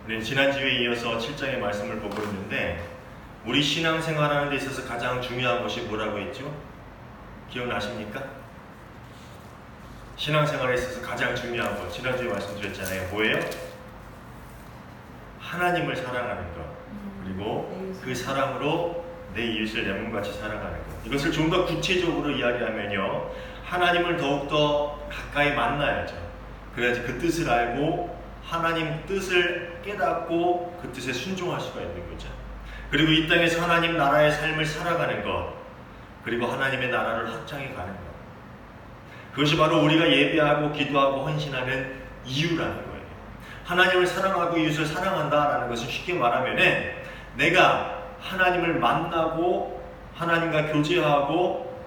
우리는 지난주에 이어서 7장의 말씀을 보고 있는데 우리 신앙생활하는 데 있어서 가장 중요한 것이 뭐라고 했죠? 기억나십니까? 신앙생활에 있어서 가장 중요한 것, 지난주에 말씀드렸잖아요. 뭐예요? 하나님을 사랑하는 것, 그리고 그 사랑으로 내 이웃을 내 몸같이 사랑하는 것. 이것을 좀 더 구체적으로 이야기하면요, 하나님을 더욱더 가까이 만나야죠. 그래야지 그 뜻을 알고 하나님 뜻을 깨닫고 그 뜻에 순종할 수가 있는 거죠. 그리고 이 땅에서 하나님 나라의 삶을 살아가는 것, 그리고 하나님의 나라를 확장해 가는 것, 그것이 바로 우리가 예배하고 기도하고 헌신하는 이유라는 거예요. 하나님을 사랑하고 이웃을 사랑한다라는 것은 쉽게 말하면 내가 하나님을 만나고 하나님과 교제하고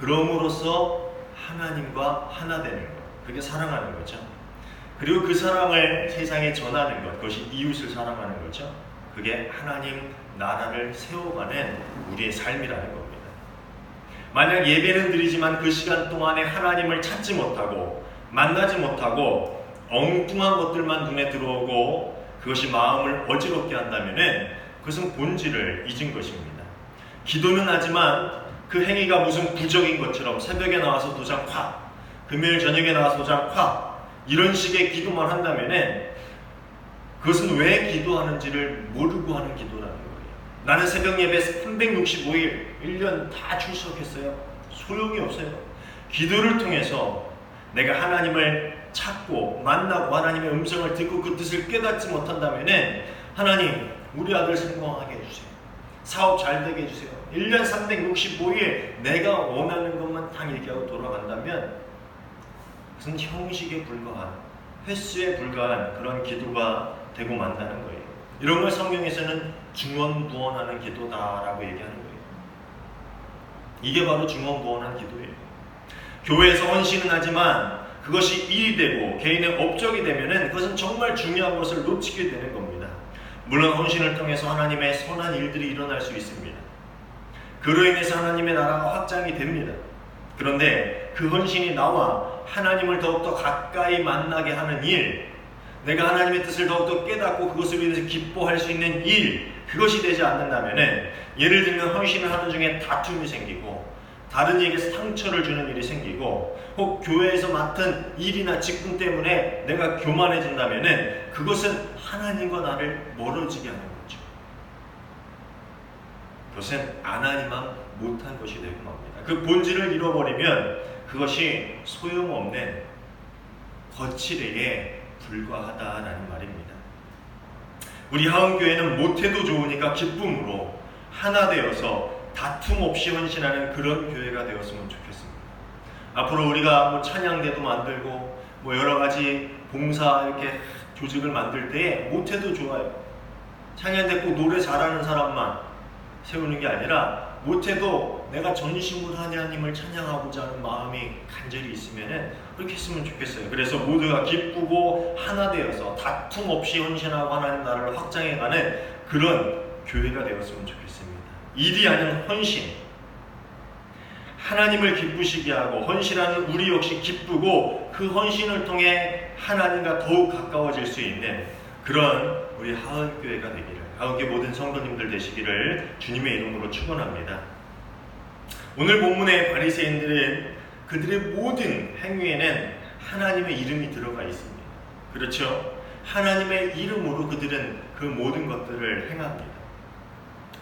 그럼으로써 하나님과 하나 되는 것, 그게 사랑하는 거죠. 그리고 그 사랑을 세상에 전하는 것, 그것이 이웃을 사랑하는 거죠. 그게 하나님 나라를 세워가는 우리의 삶이라는 겁니다. 만약 예배는 드리지만 그 시간 동안에 하나님을 찾지 못하고 만나지 못하고 엉뚱한 것들만 눈에 들어오고 그것이 마음을 어지럽게 한다면 그것은 본질을 잊은 것입니다. 기도는 하지만 그 행위가 무슨 부적인 것처럼 새벽에 나와서 도장 콱, 금요일 저녁에 나와서 도장 콱, 이런 식의 기도만 한다면 그것은 왜 기도하는지를 모르고 하는 기도라는 거예요. 나는 새벽 예배 365일 1년 다 출석했어요. 소용이 없어요. 기도를 통해서 내가 하나님을 찾고 만나고 하나님의 음성을 듣고 그 뜻을 깨닫지 못한다면 하나님, 우리 아들 성공하게 해주세요. 사업 잘 되게 해주세요. 1년 365일 내가 원하는 것만 딱 얘기하고 돌아간다면 그것은 형식에 불과한, 횟수에 불과한 그런 기도가 되고 만다는 거예요. 이런 걸 성경에서는 중언부언하는 기도다라고 얘기하는 거예요. 이게 바로 중언부언한 기도예요. 교회에서 헌신은 하지만 그것이 일이 되고 개인의 업적이 되면은 그것은 정말 중요한 것을 놓치게 되는 겁니다. 물론 헌신을 통해서 하나님의 선한 일들이 일어날 수 있습니다. 그로 인해서 하나님의 나라가 확장이 됩니다. 그런데 그 헌신이 나와 하나님을 더욱더 가까이 만나게 하는 일, 내가 하나님의 뜻을 더욱더 깨닫고 그것으로 인해서 기뻐할 수 있는 일, 그것이 되지 않는다면 예를 들면 헌신을 하는 중에 다툼이 생기고 다른 이에게 상처를 주는 일이 생기고 혹 교회에서 맡은 일이나 직분 때문에 내가 교만해진다면 그것은 하나님과 나를 멀어지게 하는 거죠. 그것은 하나님만 못한 것이 되고 맙니다. 그 본질을 잃어버리면 그것이 소용없는 거칠애에 불과하다라는 말입니다. 우리 하은교회는 못해도 좋으니까 기쁨으로 하나 되어서 다툼 없이 헌신하는 그런 교회가 되었으면 좋겠습니다. 앞으로 우리가 찬양대도 만들고 여러 가지 봉사 이렇게 조직을 만들 때 못해도 좋아요. 찬양대 꼭 노래 잘하는 사람만 세우는 게 아니라 못해도 내가 전심으로 하나님을 찬양하고자 하는 마음이 간절히 있으면 그렇게 했으면 좋겠어요. 그래서 모두가 기쁘고 하나 되어서 다툼 없이 헌신하고 하나님 나라를 확장해가는 그런 교회가 되었으면 좋겠습니다. 일이 아닌 헌신, 하나님을 기쁘시게 하고 헌신하는 우리 역시 기쁘고 그 헌신을 통해 하나님과 더욱 가까워질 수 있는 그런 우리 하은교회가 되기를, 하은교회 모든 성도님들 되시기를 주님의 이름으로 축원합니다. 오늘 본문의 바리새인들은 그들의 모든 행위에는 하나님의 이름이 들어가 있습니다. 그렇죠? 하나님의 이름으로 그들은 그 모든 것들을 행합니다.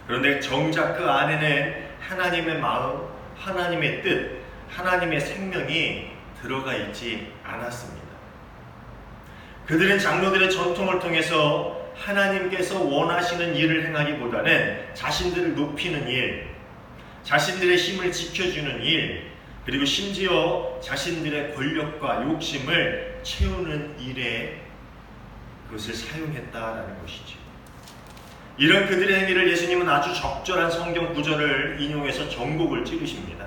그런데 정작 그 안에는 하나님의 마음, 하나님의 뜻, 하나님의 생명이 들어가 있지 않았습니다. 그들은 장로들의 전통을 통해서 하나님께서 원하시는 일을 행하기보다는 자신들을 높이는 일, 자신들의 힘을 지켜주는 일, 그리고 심지어 자신들의 권력과 욕심을 채우는 일에 그것을 사용했다라는 것이죠. 이런 그들의 행위를 예수님은 아주 적절한 성경 구절을 인용해서 전곡을 찍으십니다.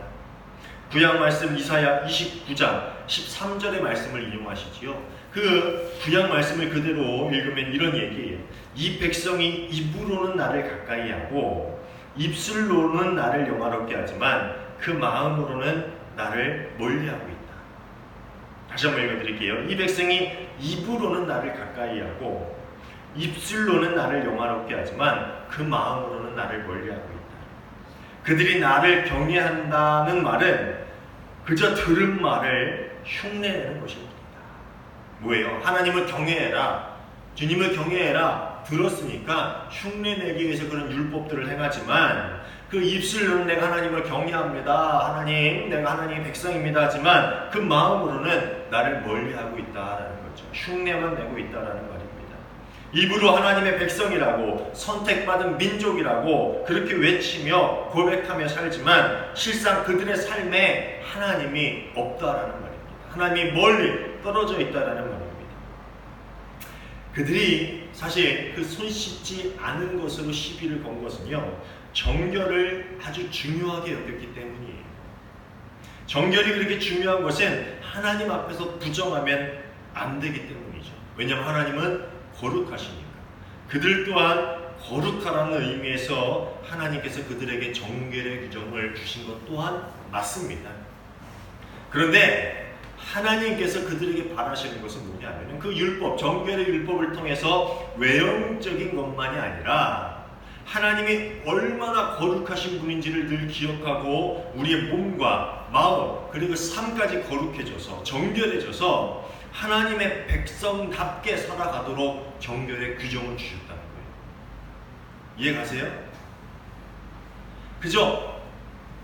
구약 말씀 이사야 29장 13절의 말씀을 인용하시지요. 그 구약 말씀을 그대로 읽으면 이런 얘기예요. 이 백성이 입으로는 나를 가까이 하고 입술로는 나를 영화롭게 하지만 그 마음으로는 나를 멀리하고 있다. 다시 한번 읽어드릴게요. 이 백성이 입으로는 나를 가까이 하고 입술로는 나를 영화롭게 하지만 그 마음으로는 나를 멀리하고 있다. 그들이 나를 경외한다는 말은 그저 들은 말을 흉내내는 것입니다. 뭐예요? 하나님을 경외해라, 주님을 경외해라 들었으니까 흉내내기 위해서 그런 율법들을 행하지만 그 입술로는 내가 하나님을 경외합니다, 하나님 내가 하나님의 백성입니다 하지만 그 마음으로는 나를 멀리하고 있다라는 거죠. 흉내만 내고 있다라는 말입니다. 입으로 하나님의 백성이라고 선택받은 민족이라고 그렇게 외치며 고백하며 살지만 실상 그들의 삶에 하나님이 없다라는 말입니다. 하나님이 멀리 떨어져 있다라는 말입니다. 그들이 사실 그 손 씻지 않은 것으로 시비를 건 것은요, 정결을 아주 중요하게 여겼기 때문이에요. 정결이 그렇게 중요한 것은 하나님 앞에서 부정하면 안 되기 때문이죠. 왜냐하면 하나님은 거룩하시니까. 그들 또한 거룩하라는 의미에서 하나님께서 그들에게 정결의 규정을 주신 것 또한 맞습니다. 그런데 하나님께서 그들에게 바라시는 것은 뭐냐면 그 율법, 정결의 율법을 통해서 외형적인 것만이 아니라 하나님이 얼마나 거룩하신 분인지를 늘 기억하고 우리의 몸과 마음 그리고 삶까지 거룩해져서 정결해져서 하나님의 백성답게 살아가도록 정결의 규정을 주셨다는 거예요. 이해가세요? 그죠?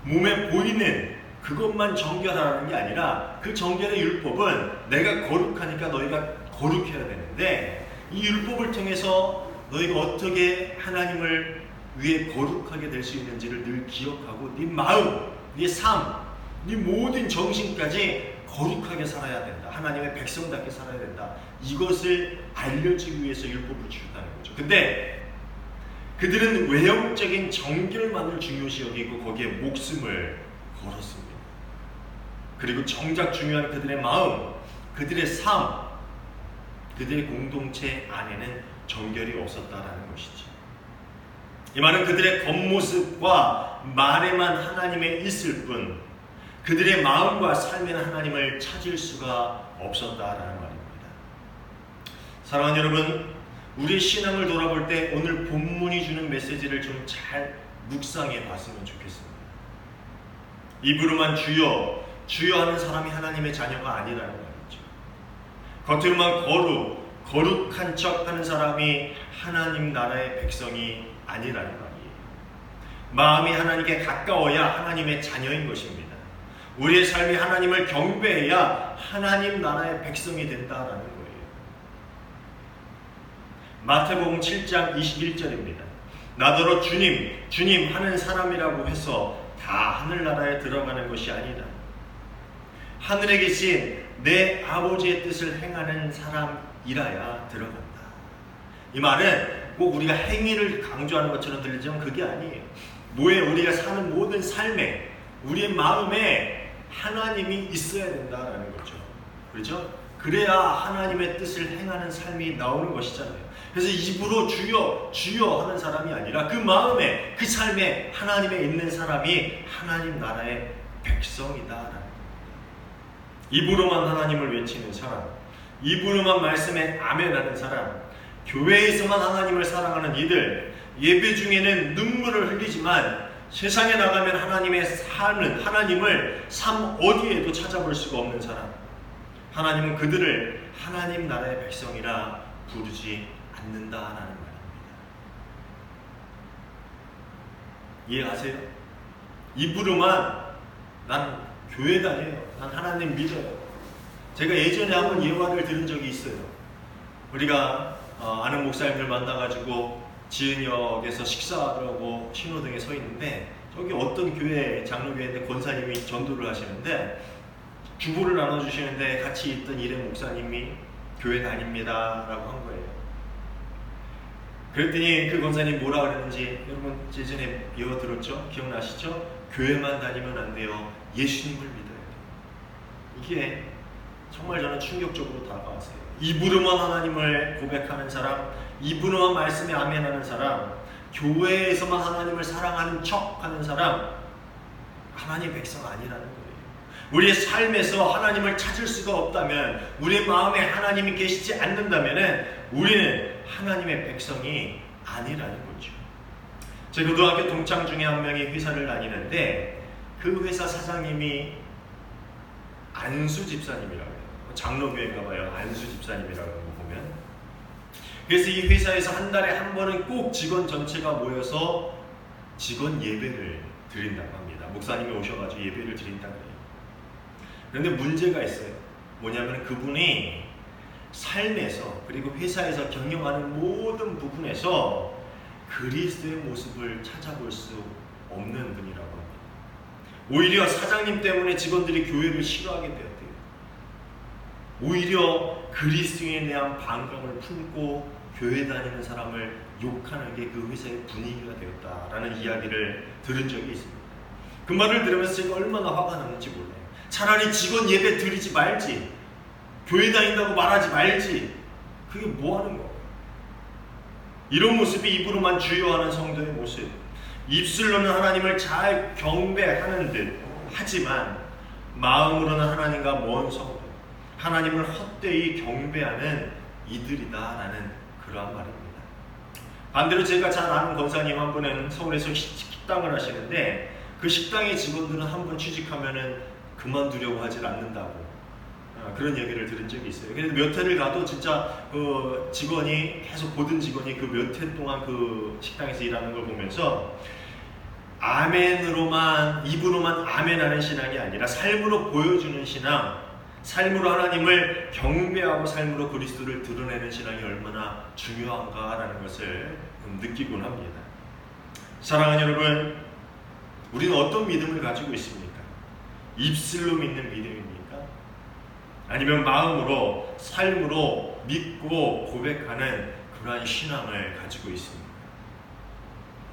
몸에 보이는 그것만 정결하라는 게 아니라 그 정결의 율법은 내가 거룩하니까 너희가 거룩해야 되는데 이 율법을 통해서 너희가 어떻게 하나님을 위해 거룩하게 될 수 있는지를 늘 기억하고 네 마음, 네 삶, 네 모든 정신까지 거룩하게 살아야 된다. 하나님의 백성답게 살아야 된다. 이것을 알려주기 위해서 율법을 주셨다는 거죠. 근데 그들은 외형적인 정결만을 중요시 여기고 거기에 목숨을 걸었습니다. 그리고 정작 중요한 그들의 마음, 그들의 삶, 그들의 공동체 안에는 정결이 없었다라는 것이죠. 이 말은 그들의 겉모습과 말에만 하나님의 있을 뿐 그들의 마음과 삶에는 하나님을 찾을 수가 없었다라는 말입니다. 사랑하는 여러분, 우리의 신앙을 돌아볼 때 오늘 본문이 주는 메시지를 좀 잘 묵상해 봤으면 좋겠습니다. 입으로만 주여, 주여 하는 사람이 하나님의 자녀가 아니라는 말이죠. 겉으로만 거룩한 척 하는 사람이 하나님 나라의 백성이 아니라는 말이에요. 마음이 하나님께 가까워야 하나님의 자녀인 것입니다. 우리의 삶이 하나님을 경배해야 하나님 나라의 백성이 된다라는 거예요. 마태복음 7장 21절입니다. 나더러 주님, 주님 하는 사람이라고 해서 다 하늘나라에 들어가는 것이 아니다. 하늘에 계신 내 아버지의 뜻을 행하는 사람이라야 들어간다. 이 말은 꼭 우리가 행위를 강조하는 것처럼 들리지만 그게 아니에요. 뭐예요? 우리가 사는 모든 삶에 우리의 마음에 하나님이 있어야 된다라는 거죠. 그렇죠? 그래야 하나님의 뜻을 행하는 삶이 나오는 것이잖아요. 그래서 입으로 주여 주여 하는 사람이 아니라 그 마음에 그 삶에 하나님에 있는 사람이 하나님 나라의 백성이다라는 겁니다. 입으로만 하나님을 외치는 사람, 입으로만 말씀에 아멘하는 사람, 교회에서만 하나님을 사랑하는 이들, 예배 중에는 눈물을 흘리지만 세상에 나가면 하나님의 삶은 하나님을 삶 어디에도 찾아볼 수가 없는 사람, 하나님은 그들을 하나님 나라의 백성이라 부르지 않는다라는 말입니다. 이해하세요? 입으로만 난 교회 다녀요, 난 하나님 믿어요. 제가 예전에 한번 예화를 들은 적이 있어요. 우리가 아는 목사님들 만나가지고 지은역에서 식사하려고 신호등에 서 있는데 저기 어떤 교회, 장로교회인데 권사님이 전도를 하시는데 주보를 나눠주시는데 같이 있던 일행 목사님이 교회 다닙니다 라고 한 거예요. 그랬더니 그 권사님 뭐라 그랬는지 여러분 예전에 예화 들었죠? 기억나시죠? 교회만 다니면 안 돼요. 예수님을 믿어야 돼요. 이게 정말 저는 충격적으로 다가왔어요. 입으로만 하나님을 고백하는 사람, 입으로만 말씀에 아멘하는 사람, 교회에서만 하나님을 사랑하는 척하는 사람, 하나님 백성 아니라는 거예요. 우리의 삶에서 하나님을 찾을 수가 없다면, 우리의 마음에 하나님이 계시지 않는다면 우리는 하나님의 백성이 아니라는 거죠. 제 고등학교 동창 중에 한 명이 회사를 다니는데 그 회사 사장님이 안수 집사님이라고 해요. 장로교회인가 봐요. 안수 집사님이라고 보면. 그래서 이 회사에서 한 달에 한 번은 꼭 직원 전체가 모여서 직원 예배를 드린다고 합니다. 목사님이 오셔가지고 예배를 드린다고 해요. 그런데 문제가 있어요. 뭐냐면 그분이 삶에서 그리고 회사에서 경영하는 모든 부분에서 그리스도의 모습을 찾아볼 수 없는 분이라고 합니다. 오히려 사장님 때문에 직원들이 교회를 싫어하게 되었대요. 오히려 그리스도에 대한 반감을 품고 교회 다니는 사람을 욕하는 게 그 회사의 분위기가 되었다라는 이야기를 들은 적이 있습니다. 그 말을 들으면서 제가 얼마나 화가 났는지 몰라요. 차라리 직원 예배 드리지 말지, 교회 다닌다고 말하지 말지, 그게 뭐 하는 거야? 이런 모습이 입으로만 주요하는 성도의 모습. 입술로는 하나님을 잘 경배하는 듯 하지만 마음으로는 하나님과 먼 성도, 하나님을 헛되이 경배하는 이들이다라는 그러한 말입니다. 반대로 제가 잘 아는 권사님 한 분은 서울에서 식당을 하시는데 그 식당의 직원들은 한 번 취직하면은 그만두려고 하질 않는다고 그런 얘기를 들은 적이 있어요. 그래서 몇 회를 가도 진짜 그 직원이 계속 보던 직원이 그 몇 회 동안 그 식당에서 일하는 걸 보면서 아멘으로만 입으로만 아멘하는 신앙이 아니라 삶으로 보여주는 신앙, 삶으로 하나님을 경배하고 삶으로 그리스도를 드러내는 신앙이 얼마나 중요한가라는 것을 느끼곤 합니다. 사랑하는 여러분, 우리는 어떤 믿음을 가지고 있습니까? 입술로 믿는 믿음입니까? 아니면 마음으로, 삶으로 믿고 고백하는 그러한 신앙을 가지고 있습니다.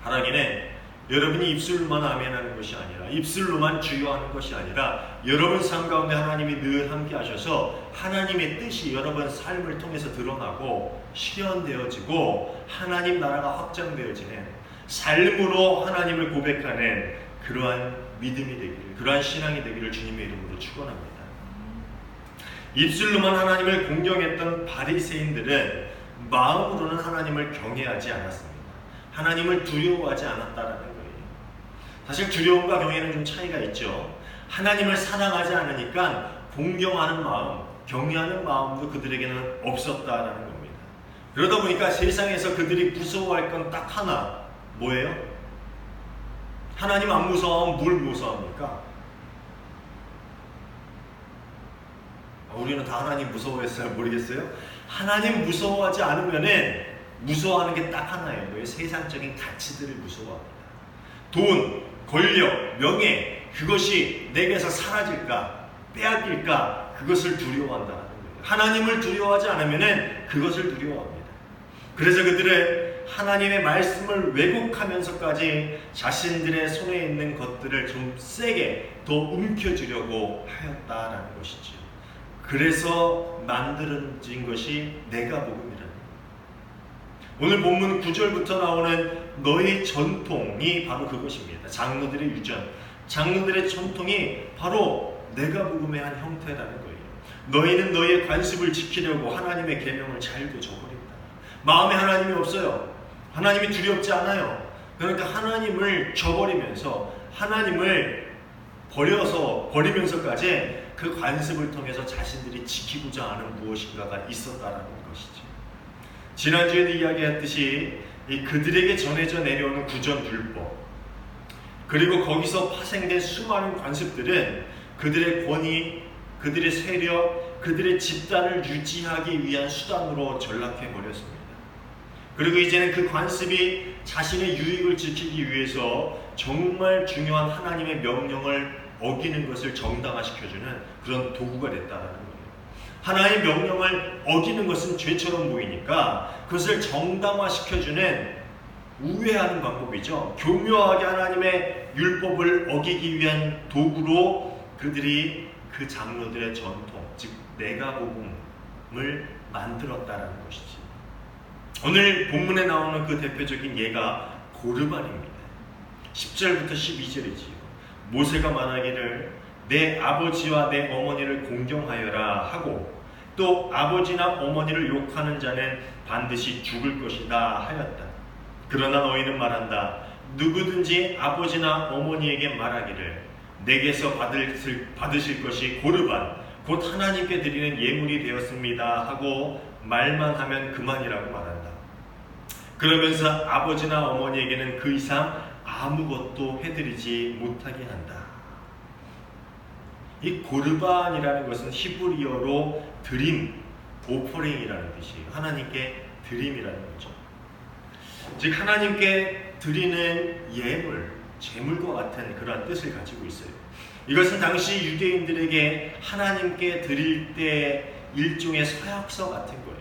하나님은 여러분이 입술로만 아멘하는 것이 아니라, 입술로만 주요하는 것이 아니라 여러분 삶 가운데 하나님이 늘 함께 하셔서 하나님의 뜻이 여러분 삶을 통해서 드러나고 실현되어지고 하나님 나라가 확장되어지는 삶으로 하나님을 고백하는 그러한 믿음이 되기를, 그러한 신앙이 되기를 주님의 이름으로 축원합니다. 입술로만 하나님을 공경했던 바리새인들은 마음으로는 하나님을 경외하지 않았습니다. 하나님을 두려워하지 않았다라는 거예요. 사실 두려움과 경외는 좀 차이가 있죠. 하나님을 사랑하지 않으니까 공경하는 마음, 경외하는 마음도 그들에게는 없었다라는 겁니다. 그러다 보니까 세상에서 그들이 무서워할 건 딱 하나, 뭐예요? 하나님 안 무서워하면 뭘 무서워합니까? 우리는 다 하나님 무서워했어요? 모르겠어요? 하나님 무서워하지 않으면은 무서워하는 게 딱 하나예요. 뭐예요? 세상적인 가치들을 무서워합니다. 돈, 권력, 명예, 그것이 내게서 사라질까, 빼앗길까, 그것을 두려워한다는 거예요. 하나님을 두려워하지 않으면은 그것을 두려워합니다. 그래서 그들은 하나님의 말씀을 왜곡하면서까지 자신들의 손에 있는 것들을 좀 세게 더 움켜쥐려고 하였다라는 것이죠. 그래서 만들어진 것이 내가복음이라는 거예요. 오늘 본문 9절부터 나오는 너희 전통이 바로 그것입니다. 장로들의 유전, 장로들의 전통이 바로 내가복음의 한 형태라는 거예요. 너희는 너희의 관습을 지키려고 하나님의 계명을 잘도 저버린다. 마음에 하나님이 없어요. 하나님이 두렵지 않아요. 그러니까 하나님을 저버리면서 하나님을 버리면서까지 그 관습을 통해서 자신들이 지키고자 하는 무엇인가가 있었다라는 것이죠. 지난주에도 이야기했듯이 그들에게 전해져 내려오는 구전율법, 그리고 거기서 파생된 수많은 관습들은 그들의 권위, 그들의 세력, 그들의 집단을 유지하기 위한 수단으로 전락해버렸습니다. 그리고 이제는 그 관습이 자신의 유익을 지키기 위해서 정말 중요한 하나님의 명령을 어기는 것을 정당화시켜주는 그런 도구가 됐다는 거예요. 하나님의 명령을 어기는 것은 죄처럼 보이니까 그것을 정당화시켜주는 우회하는 방법이죠. 교묘하게 하나님의 율법을 어기기 위한 도구로 그들이 그 장로들의 전통, 즉 내가복음을 만들었다는 것이지. 오늘 본문에 나오는 그 대표적인 예가 고르반입니다. 10절부터 12절이지요. 모세가 말하기를 내 아버지와 내 어머니를 공경하여라 하고 또 아버지나 어머니를 욕하는 자는 반드시 죽을 것이다 하였다. 그러나 너희는 말한다. 누구든지 아버지나 어머니에게 말하기를 내게서 받으실 것이 고르반 곧 하나님께 드리는 예물이 되었습니다 하고 말만 하면 그만이라고 말한다. 그러면서 아버지나 어머니에게는 그 이상 아무것도 해드리지 못하게 한다. 이 고르반이라는 것은 히브리어로 드림, 오퍼링이라는 뜻이에요. 하나님께 드림이라는 거죠. 즉 하나님께 드리는 예물, 제물과 같은 그러한 뜻을 가지고 있어요. 이것은 당시 유대인들에게 하나님께 드릴 때 일종의 서약서 같은 거예요.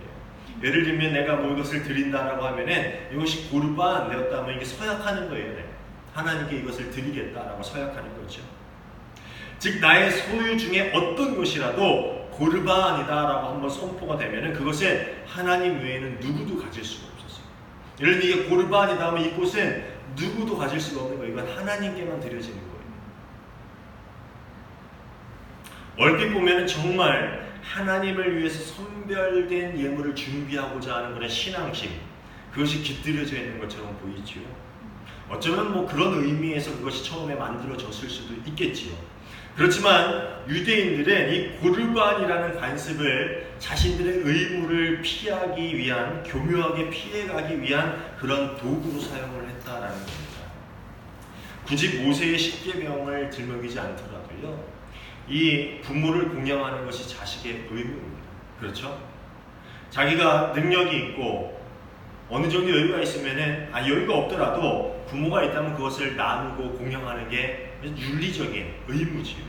예를 들면 내가 뭐 이것을 드린다라고 하면은 이것이 고르반 되었다면 이게 서약하는 거예요. 하나님께 이것을 드리겠다라고 서약하는 거죠. 즉 나의 소유 중에 어떤 것이라도 고르반이다라고 한번 선포가 되면은 그것은 하나님 외에는 누구도 가질 수가 없었어요. 예를 들면 이게 고르반이다 하면 이곳은 누구도 가질 수가 없는 거예요. 이건 하나님께만 드려지는 거예요. 얼핏 보면은 정말 하나님을 위해서 선별된 예물을 준비하고자 하는 그런 신앙심, 그것이 깃들여져 있는 것처럼 보이지요. 어쩌면 뭐 그런 의미에서 그것이 처음에 만들어졌을 수도 있겠지요. 그렇지만 유대인들은 이 고르반이라는 관습을 자신들의 의무를 피하기 위한, 교묘하게 피해가기 위한 그런 도구로 사용을 했다라는 겁니다. 굳이 모세의 십계명을 들먹이지 않더라도요, 이 부모를 공양하는 것이 자식의 의무입니다. 그렇죠? 자기가 능력이 있고 어느 정도 여유가 있으면은, 여유가 없더라도 부모가 있다면 그것을 나누고 공양하는 게 윤리적인 의무지요.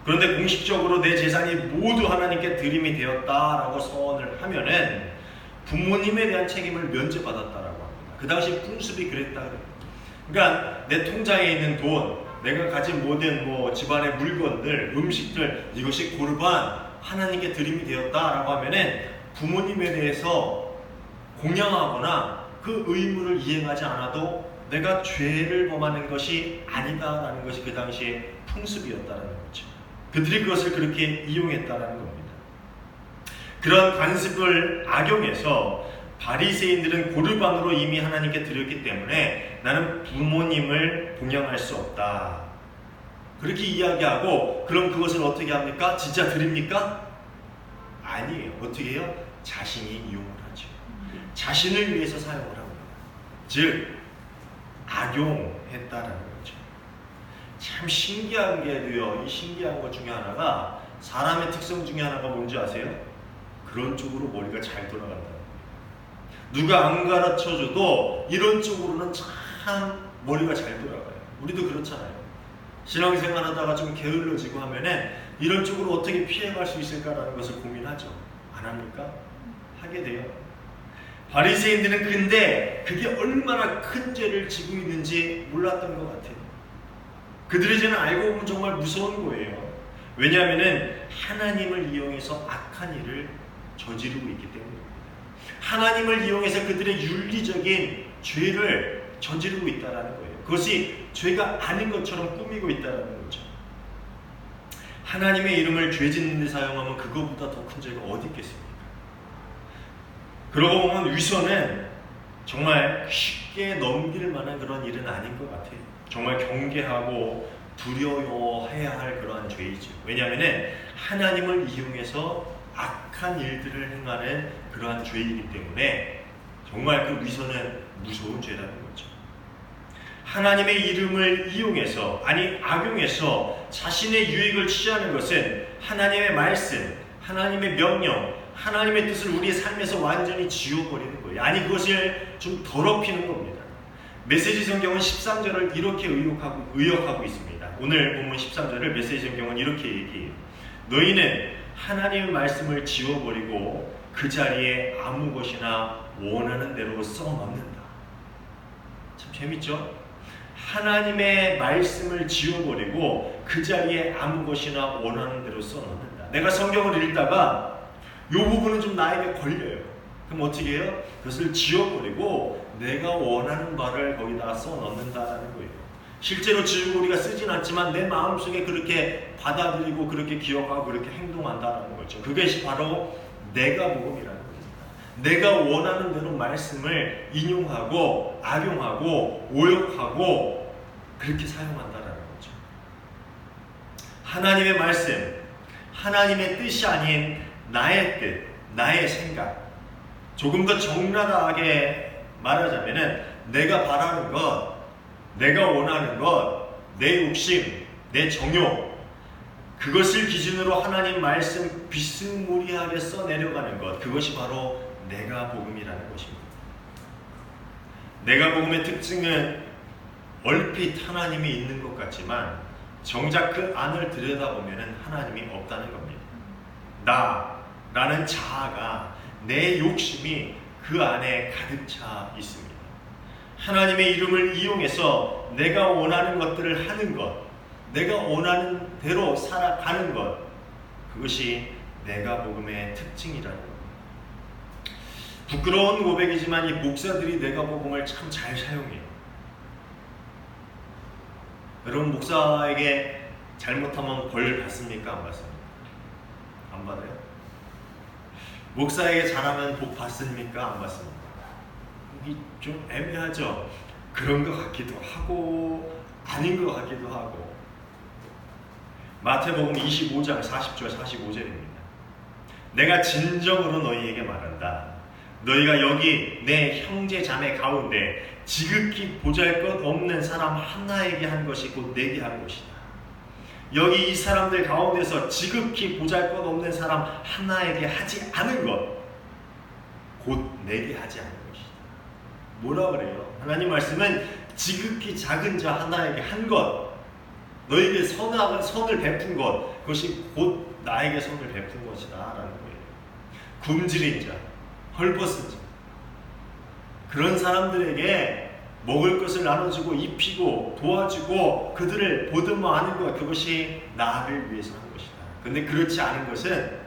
그런데 공식적으로 내 재산이 모두 하나님께 드림이 되었다라고 서원을 하면은 부모님에 대한 책임을 면제받았다라고 합니다. 그 당시 풍습이 그랬다 그래요. 그러니까 내 통장에 있는 돈, 내가 가진 모든 집안의 물건들, 음식들, 이것이 고르반 하나님께 드림이 되었다라고 하면은 부모님에 대해서 공양하거나 그 의무를 이행하지 않아도 내가 죄를 범하는 것이 아니다라는 것이 그 당시의 풍습이었다는 거죠. 그들이 그것을 그렇게 이용했다라는 겁니다. 그런 관습을 악용해서 바리새인들은 고르반으로 이미 하나님께 드렸기 때문에 나는 부모님을 공양할 수 없다, 그렇게 이야기하고, 그럼 그것을 어떻게 합니까? 진짜 드립니까? 아니에요. 어떻게 해요? 자신이 이용을 하죠. 자신을 위해서 사용을 합니다. 즉 악용했다라는 거죠. 참 신기한 게도요, 이 신기한 것 중에 하나가, 사람의 특성 중에 하나가 뭔지 아세요? 그런 쪽으로 머리가 잘 돌아간다. 누가 안 가르쳐줘도 이런 쪽으로는 참 머리가 잘 돌아가요. 우리도 그렇잖아요. 신앙생활 하다가 좀 게을러지고 하면은 이런 쪽으로 어떻게 피해갈 수 있을까라는 것을 고민하죠. 안 합니까? 하게 돼요. 바리새인들은 근데 그게 얼마나 큰 죄를 지고 있는지 몰랐던 것 같아요. 그들의 죄는 알고 보면 정말 무서운 거예요. 왜냐하면은 하나님을 이용해서 악한 일을 저지르고 있기 때문입니다. 하나님을 이용해서 그들의 윤리적인 죄를 저지르고 있다는 거예요. 그것이 죄가 아닌 것처럼 꾸미고 있다는 거죠. 하나님의 이름을 죄 짓는 데 사용하면 그거보다 더 큰 죄가 어디 있겠습니까? 그러고 보면 위선은 정말 쉽게 넘길 만한 그런 일은 아닌 것 같아요. 정말 경계하고 두려워해야 할 그러한 죄이죠. 왜냐하면 하나님을 이용해서 악한 일들을 행하는 그러한 죄이기 때문에 정말 그 위선은 무서운 죄라는 거죠. 하나님의 이름을 이용해서, 아니 악용해서 자신의 유익을 취하는 것은 하나님의 말씀, 하나님의 명령, 하나님의 뜻을 우리의 삶에서 완전히 지워버리는 거예요. 아니 그것을 좀 더럽히는 겁니다. 메시지 성경은 13절을 이렇게 의역하고 있습니다. 오늘 본문 13절을 메시지 성경은 이렇게 얘기해요. 너희는 하나님의 말씀을 지워버리고 그 자리에 아무 것이나 원하는 대로 써넣는다. 참 재밌죠? 하나님의 말씀을 지워버리고 그 자리에 아무 것이나 원하는 대로 써넣는다. 내가 성경을 읽다가 이 부분은 좀 나에게 걸려요. 그럼 어떻게 해요? 그것을 지워버리고 내가 원하는 바를 거기다 써넣는다라는 거예요. 실제로 지우고 우리가 쓰진 않지만 내 마음속에 그렇게 받아들이고 그렇게 기억하고 그렇게 행동한다라는 거죠. 그것이 바로 내가 복음이라는 겁니다. 내가 원하는 대로 말씀을 인용하고 악용하고 오역하고 그렇게 사용한다라는 거죠. 하나님의 말씀, 하나님의 뜻이 아닌 나의 뜻, 나의 생각, 조금 더 적나라하게 말하자면은 내가 바라는 것, 내가 원하는 것, 내 욕심, 내 정욕, 그것을 기준으로 하나님 말씀 비스무리하게 써내려가는 것, 그것이 바로 내가 복음이라는 것입니다. 내가 복음의 특징은 얼핏 하나님이 있는 것 같지만 정작 그 안을 들여다보면 하나님이 없다는 겁니다. 나라는 자아가, 내 욕심이 그 안에 가득 차 있습니다. 하나님의 이름을 이용해서 내가 원하는 것들을 하는 것, 내가 원하는 대로 살아가는 것, 그것이 내가 복음의 특징이라는 것. 부끄러운 고백이지만 이 목사들이 내가 복음을 참 잘 사용해요. 여러분, 목사에게 잘못하면 벌 받습니까? 안 받습니까? 안 받아요? 목사에게 잘하면 복 받습니까? 안 받습니까? 이게 좀 애매하죠? 그런 것 같기도 하고 아닌 것 같기도 하고. 마태복음 25장 40절 45절입니다. 내가 진정으로 너희에게 말한다. 너희가 여기 내 형제 자매 가운데 지극히 보잘것없는 사람 하나에게 한 것이 곧 내게 한 것이다. 여기 이 사람들 가운데서 지극히 보잘것없는 사람 하나에게 하지 않은 것, 곧 내게 하지 않은 것이다. 뭐라 그래요? 하나님 말씀은 지극히 작은 자 하나에게 한 것, 너에게 선을 베푼 것, 그것이 곧 나에게 선을 베푼 것이다 라는 거예요. 굶주린 자, 헐벗은 자, 그런 사람들에게 먹을 것을 나눠주고 입히고 도와주고 그들을 보듬어 하는 것, 그것이 나를 위해서 하는 것이다. 근데 그렇지 않은 것은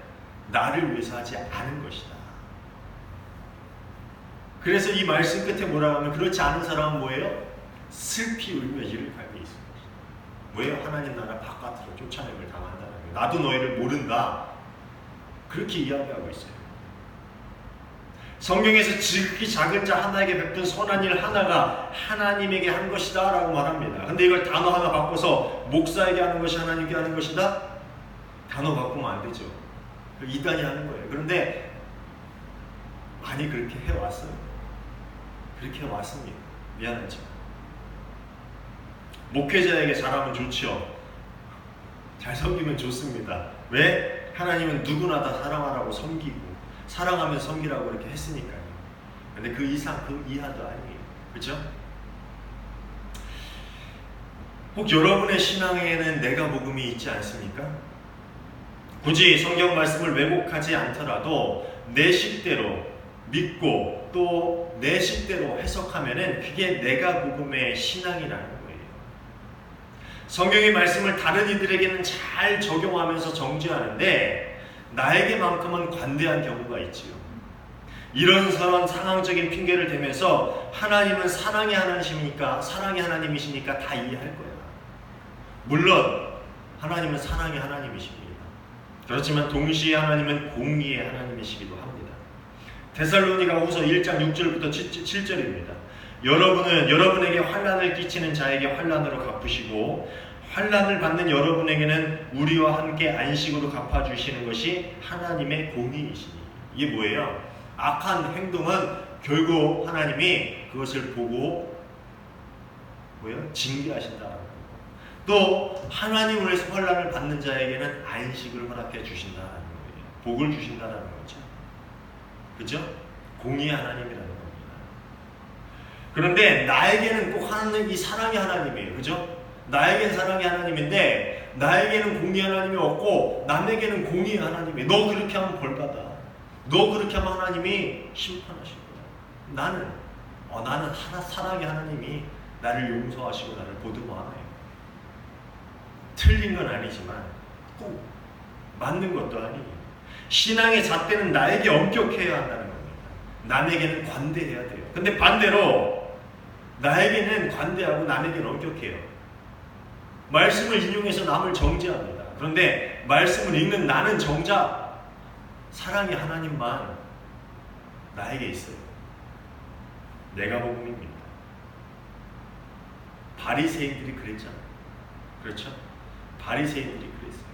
나를 위해서 하지 않은 것이다. 그래서 이 말씀 끝에 뭐라고 하면, 그렇지 않은 사람은 뭐예요? 슬피 울며 이를 갈고 있습니다. 뭐예요? 하나님 나라 바깥으로 쫓아냄을 당한다는 거예요. 나도 너희를 모른다, 그렇게 이야기하고 있어요. 성경에서 지극히 작은 자 하나에게 베푼 선한 일 하나가 하나님에게 한 것이다 라고 말합니다. 근데 이걸 단어 하나 바꿔서 목사에게 하는 것이 하나님께 하는 것이다? 단어 바꾸면 안 되죠. 이단이 하는 거예요. 그런데 많이 그렇게 해왔어요. 그렇게 해왔습니다. 미안하죠. 목회자에게 잘하면 좋죠. 잘 섬기면 좋습니다. 왜? 하나님은 누구나 다 사랑하라고 섬기고 사랑하면 섬기라고 이렇게 했으니까요. 근데 그 이상 그 이하도 아니에요. 그렇죠? 혹 여러분의 신앙에는 내가 복음이 있지 않습니까? 굳이 성경 말씀을 왜곡하지 않더라도 내 식대로 믿고 또 내 식대로 해석하면은 그게 내가 복음의 신앙이라는 거예요. 성경의 말씀을 다른 이들에게는 잘 적용하면서 정죄하는데 나에게만큼은 관대한 경우가 있지요. 이런저런 상황적인 핑계를 대면서 하나님은 사랑의 하나님이시니까 다 이해할 거야. 물론 하나님은 사랑의 하나님이십니다. 그렇지만 동시에 하나님은 공의의 하나님이시기도 합니다. 데살로니가후서 1장 6절부터 7절입니다. 여러분은 여러분에게 환난을 끼치는 자에게 환난으로 갚으시고 환난을 받는 여러분에게는 우리와 함께 안식으로 갚아주시는 것이 하나님의 공의이시니. 이게 뭐예요? 악한 행동은 결국 하나님이 그것을 보고 징계하신다는 거고, 또 하나님을 위해서 환난을 받는 자에게는 안식을 허락해 주신다는 거예요. 복을 주신다는 거죠. 그죠? 공의의 하나님이라는 겁니다. 그런데 나에게는 꼭 하나님, 이 사랑의 하나님이에요. 그죠? 나에게는 사랑의 하나님인데 나에게는 공의 하나님이 없고 남에게는 공의의 하나님이. 너 그렇게 하면 벌받아. 너 그렇게 하면 하나님이 심판하실 거야. 나는 사랑의 하나님이 나를 용서하시고 나를 보듬어 하나요. 틀린 건 아니지만 꼭 맞는 것도 아니에요. 신앙의 잣대는 나에게 엄격해야 한다는 겁니다. 남에게는 관대해야 돼요. 근데 반대로 나에게는 관대하고 남에게는 엄격해요. 말씀을 인용해서 남을 정죄합니다. 그런데 말씀을 읽는 나는 정작 사랑의 하나님만 나에게 있어요. 내가 복음입니다. 바리새인들이 그랬잖아요. 그렇죠? 바리새인들이 그랬어요.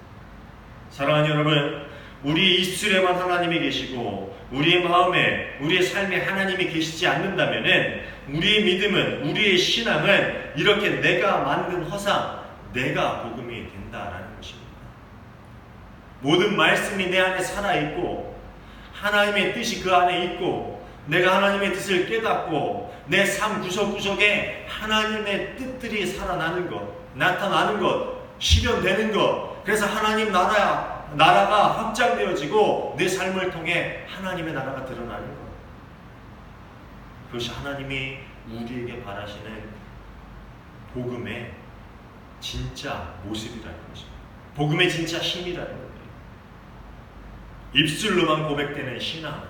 사랑하는 여러분, 우리 입술에만 하나님이 계시고 우리의 마음에, 우리의 삶에 하나님이 계시지 않는다면은 우리의 믿음은, 우리의 신앙은 이렇게 내가 만든 허상, 내가 복음이 된다라는 것입니다. 모든 말씀이 내 안에 살아있고 하나님의 뜻이 그 안에 있고 내가 하나님의 뜻을 깨닫고 내 삶 구석구석에 하나님의 뜻들이 살아나는 것, 나타나는 것, 실현되는 것, 그래서 하나님 나라가 확장되어지고 내 삶을 통해 하나님의 나라가 드러나는 것, 그것이 하나님이 우리에게 바라시는 복음의 진짜 모습이라는 것입니다. 복음의 진짜 힘이라는 거예요. 입술로만 고백되는 신앙,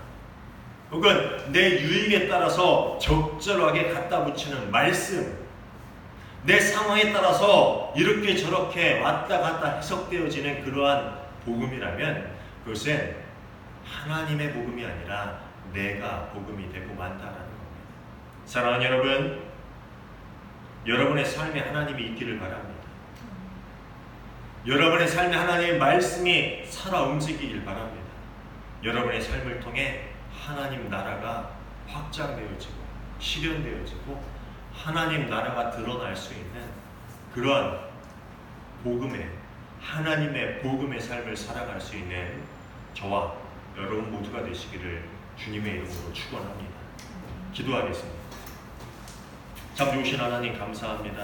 혹은 내 유익에 따라서 적절하게 갖다 붙이는 말씀, 내 상황에 따라서 이렇게 저렇게 왔다 갔다 해석되어지는 그러한 복음이라면 그것은 하나님의 복음이 아니라 내가 복음이 되고 만다라는 겁니다. 사랑하는 여러분, 여러분의 삶에 하나님이 있기를 바랍니다. 여러분의 삶에 하나님의 말씀이 살아 움직이길 바랍니다. 여러분의 삶을 통해 하나님 나라가 확장되어지고 실현되어지고 하나님 나라가 드러날 수 있는 그러한 복음의, 하나님의 복음의 삶을 살아갈 수 있는 저와 여러분 모두가 되시기를 주님의 이름으로 축원합니다. 기도하겠습니다. 참 좋으신 하나님 감사합니다.